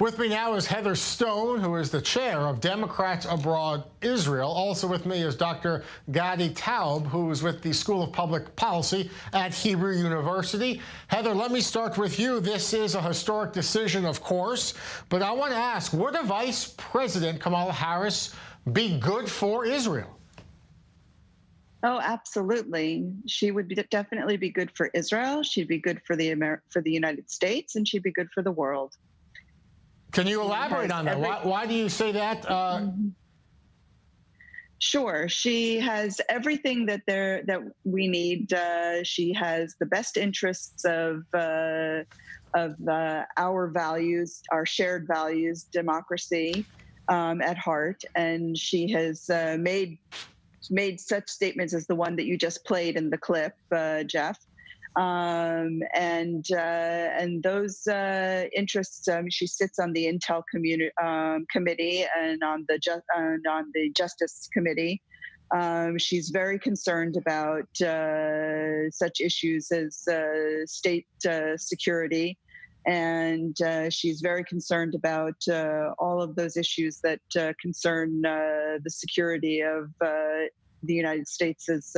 With me now is Heather Stone, who is the chair of Democrats Abroad Israel. Also with me is Dr. Gadi Taub, who is with the School of Public Policy at Hebrew University. Heather, let me start with you. This is a historic decision, of course, but I want to ask, would a Vice President Kamala Harris be good for Israel? Oh, absolutely. She would definitely be good for Israel. She'd be good for the United States, and she'd be good for the world. Can you elaborate on that? Why do you say that? Sure. She has everything that we need. She has the best interests of our values, our shared values, democracy, at heart, and she has made such statements as the one that you just played in the clip, Jeff. And those interests. She sits on the Intel committee and on the Justice Committee. She's very concerned about such issues as state security, and she's very concerned about all of those issues that concern the security of the United States as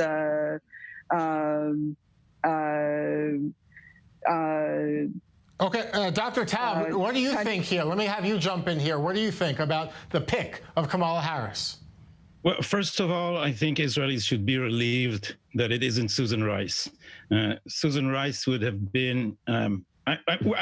Okay, Dr. Taub, what do you think here? Let me have you jump in here. What do you think about the pick of Kamala Harris? Well, first of all, I think Israelis should be relieved that it isn't Susan Rice. Susan Rice would have been, I'm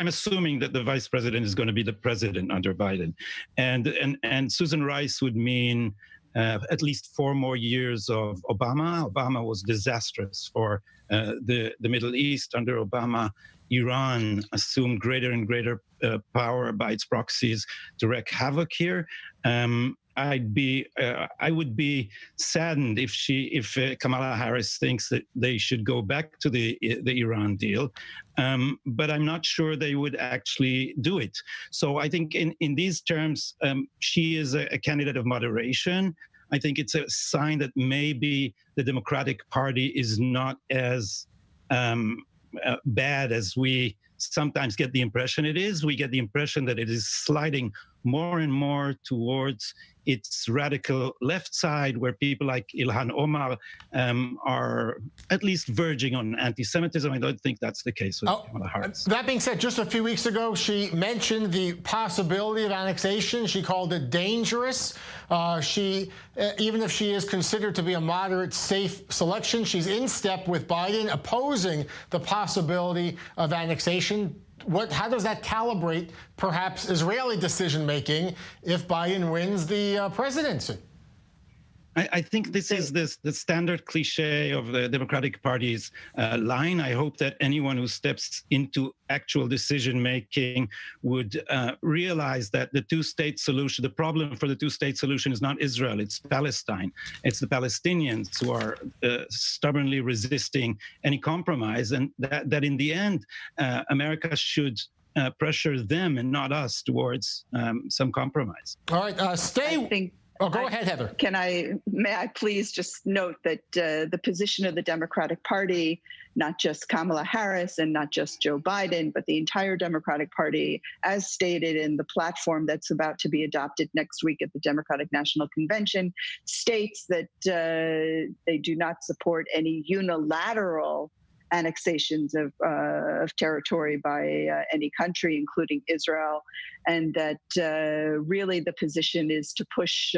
assuming that the vice president is going to be the president under Biden. And Susan Rice would mean at least 4 more years of Obama. Obama was disastrous for the Middle East. Under Obama, Iran assumed greater and greater power by its proxies to wreak havoc here. I would be saddened if Kamala Harris thinks that they should go back to the Iran deal, but I'm not sure they would actually do it. So I think in these terms, she is a candidate of moderation. I think it's a sign that maybe the Democratic Party is not as bad as we sometimes get the impression it is. We get the impression that it is sliding more and more towards its radical left side, where people like Ilhan Omar are at least verging on anti-Semitism. I don't think that's the case with Kamala Harris. That being said, just a few weeks ago, she mentioned the possibility of annexation. She called it dangerous. Even if she is considered to be a moderate, safe selection, she's in step with Biden, opposing the possibility of annexation. How does that calibrate perhaps Israeli decision-making if Biden wins the presidency? I think this is the standard cliche of the Democratic Party's line. I hope that anyone who steps into actual decision-making would realize that the two-state solution, the problem for the two-state solution is not Israel, it's Palestine. It's the Palestinians who are stubbornly resisting any compromise, and that in the end, America should pressure them and not us towards some compromise. All right, Oh, go ahead, Heather. May I please just note that the position of the Democratic Party, not just Kamala Harris and not just Joe Biden, but the entire Democratic Party, as stated in the platform that's about to be adopted next week at the Democratic National Convention, states that they do not support any unilateral annexations of territory by any country, including Israel, and that really the position is to push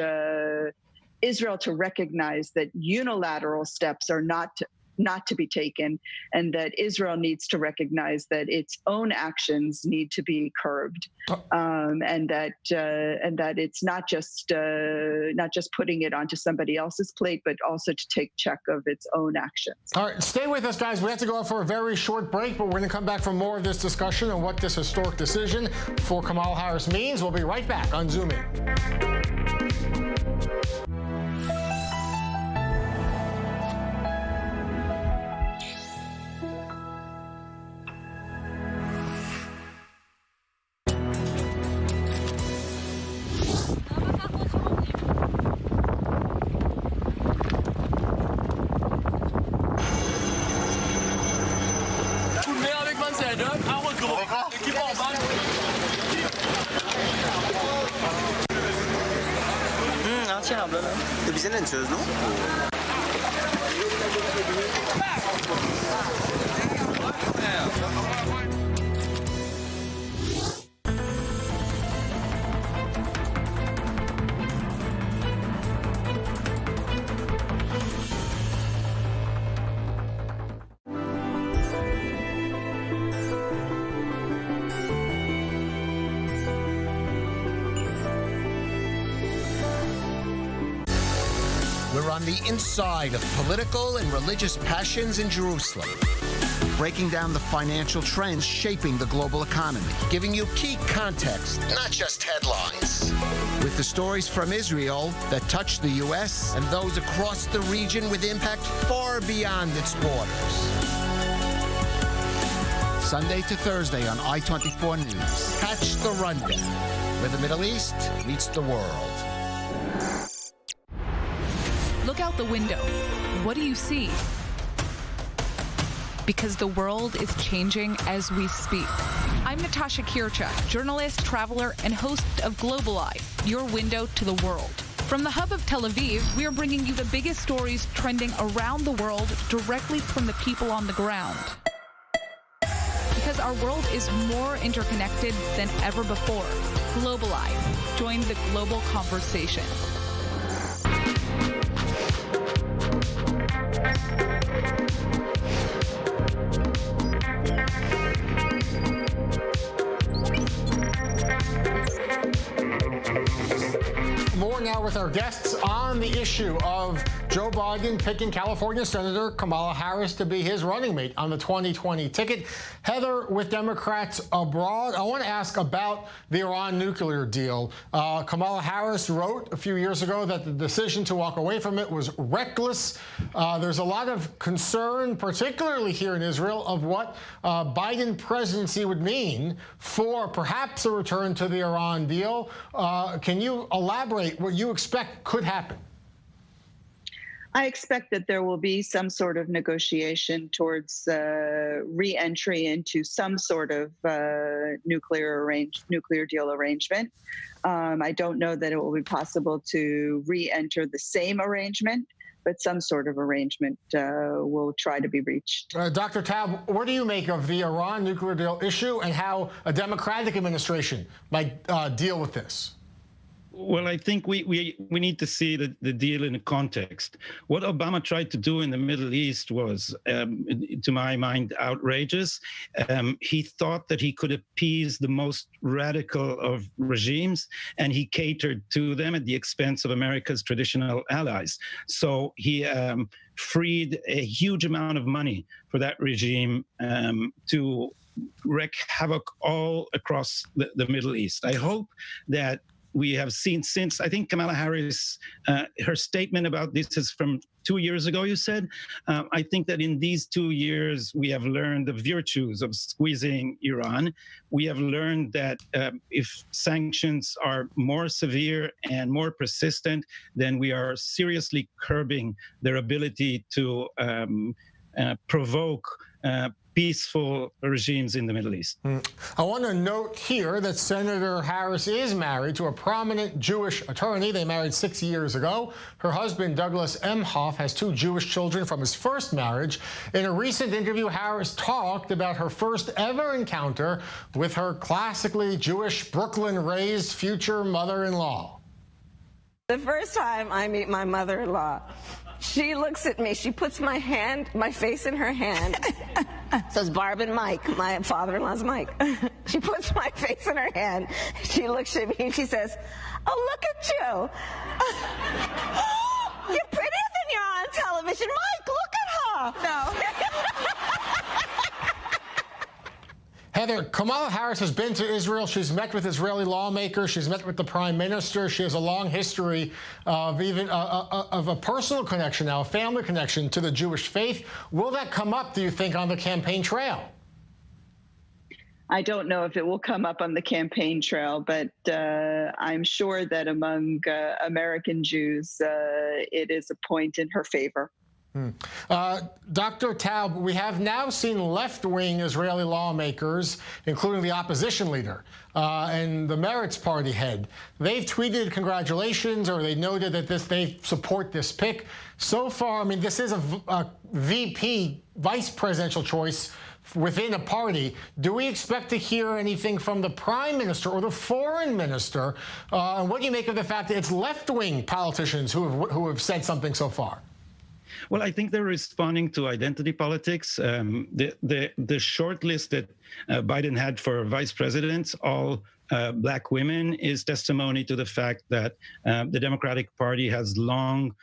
Israel to recognize that unilateral steps are not to be taken, and that Israel needs to recognize that its own actions need to be curbed, and that it's not just putting it onto somebody else's plate, but also to take check of its own actions. All right, stay with us, guys. We have to go out for a very short break, but we're going to come back for more of this discussion on what this historic decision for Kamala Harris means. We'll be right back on Zoom In. Équipe en balle. Bahçen ablanın. Bize ne diyorsunuz no? We're on the inside of political and religious passions in Jerusalem, breaking down the financial trends shaping the global economy, giving you key context, not just headlines. With the stories from Israel that touch the U.S. and those across the region with impact far beyond its borders. Sunday to Thursday on i24 News. Catch the rundown, where the Middle East meets the world. Look out the window. What do you see? Because the world is changing as we speak. I'm Natasha Kirchak, journalist, traveler, and host of Global Eye, your window to the world. From the hub of Tel Aviv, we are bringing you the biggest stories trending around the world directly from the people on the ground. Because our world is more interconnected than ever before. Global Eye. Join the global conversation. More now with our guests on the issue of Joe Biden picking California Senator Kamala Harris to be his running mate on the 2020 ticket. Heather, with Democrats abroad, I want to ask about the Iran nuclear deal. Kamala Harris wrote a few years ago that the decision to walk away from it was reckless. There's a lot of concern, particularly here in Israel, of what Biden presidency would mean for perhaps a return to the Iran deal. Can you elaborate what you expect could happen? I expect that there will be some sort of negotiation towards re-entry into some sort of nuclear deal arrangement. I don't know that it will be possible to re-enter the same arrangement, but some sort of arrangement will try to be reached. Dr. Taub, what do you make of the Iran nuclear deal issue and how a Democratic administration might deal with this? Well, I think we need to see the deal in a context. What Obama tried to do in the Middle East was, to my mind, outrageous. He thought that he could appease the most radical of regimes, and he catered to them at the expense of America's traditional allies. So he freed a huge amount of money for that regime to wreak havoc all across the Middle East. I hope that we have seen since, I think Kamala Harris, her statement about this is from 2 years ago, you said. I think that in these 2 years, we have learned the virtues of squeezing Iran. We have learned that if sanctions are more severe and more persistent, then we are seriously curbing their ability to provoke peaceful regimes in the Middle East. I want to note here that Senator Harris is married to a prominent Jewish attorney. They married 6 years ago. Her husband, Douglas Emhoff, has 2 Jewish children from his first marriage. In a recent interview, Harris talked about her first ever encounter with her classically Jewish, Brooklyn-raised future mother-in-law. The first time I meet my mother-in-law, she looks at me, she puts my face in her hand, says Barb and Mike, my father-in-law's Mike. She puts my face in her hand, she looks at me and she says, oh, look at you. You're prettier than you're on television. Mike, look at her. No. Heather, Kamala Harris has been to Israel. She's met with Israeli lawmakers. She's met with the prime minister. She has a long history of even of a personal connection now, a family connection to the Jewish faith. Will that come up, do you think, on the campaign trail? I don't know if it will come up on the campaign trail, but I'm sure that among American Jews, it is a point in her favor. Dr. Taub, we have now seen left-wing Israeli lawmakers, including the opposition leader and the Meretz party head. They've tweeted congratulations, or they noted that they support this pick. So far, I mean, this is a VP, vice presidential choice within a party. Do we expect to hear anything from the prime minister or the foreign minister? And what do you make of the fact that it's left-wing politicians who have said something so far? Well, I think they're responding to identity politics. The short list that Biden had for vice presidents, all black women, is testimony to the fact that the Democratic Party has long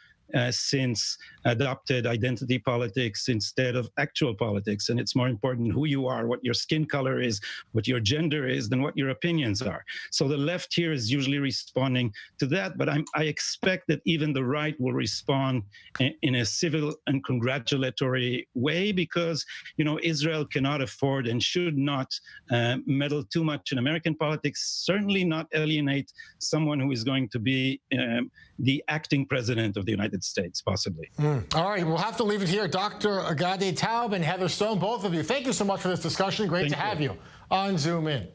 since adopted identity politics instead of actual politics. And it's more important who you are, what your skin color is, what your gender is, than what your opinions are. So the left here is usually responding to that, but I expect that even the right will respond in a civil and congratulatory way, because, you know, Israel cannot afford and should not meddle too much in American politics, certainly not alienate someone who is going to be the acting president of the United States, possibly. All right, we'll have to leave it here. Dr. Gadi Taub and Heather Stone, both of you, thank you so much for this discussion. Great to have you on Zoom In.